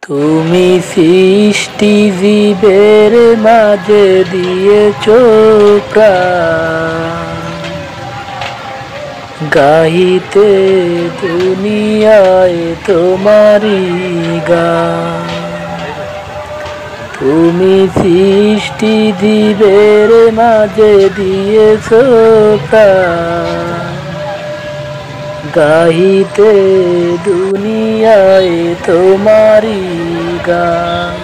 তুমি সৃষ্টি জীবের মাঝে দিয়েছো প্রাণ, গাহিতে দুনিয়ায় তোমারি গান। তুমি সৃষ্টি জীবের মাঝে দিয়েছো প্রাণ, গাহিতে দুনিয়ায় তোমারি গান।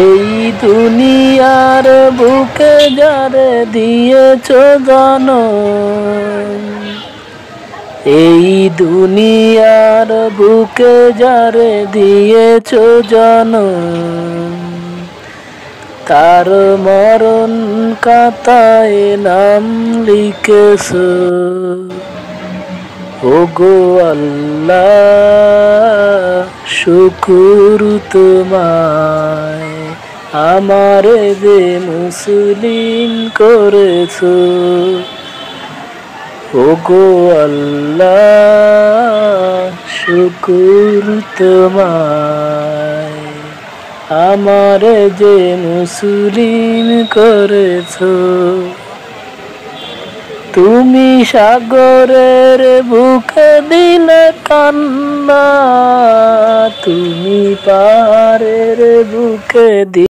এই দুনিয়ার বুকে যারে দিয়েছো জনম, এই দুনিয়ার বুকে যারে দিয়েছো জনম, তার মরণ খাতায় নাম লিখেছো। ওগো আল্লাহ শুকুর তোমায়, আমারে যে মুসলিম করেছো। ওগো আল্লাহ শুকুর তোমায়, আমারে যে মুসলিম করেছো। তুমি সাগরের বুকে দিলে কান্না, তুমি পাহাড়ের বুকে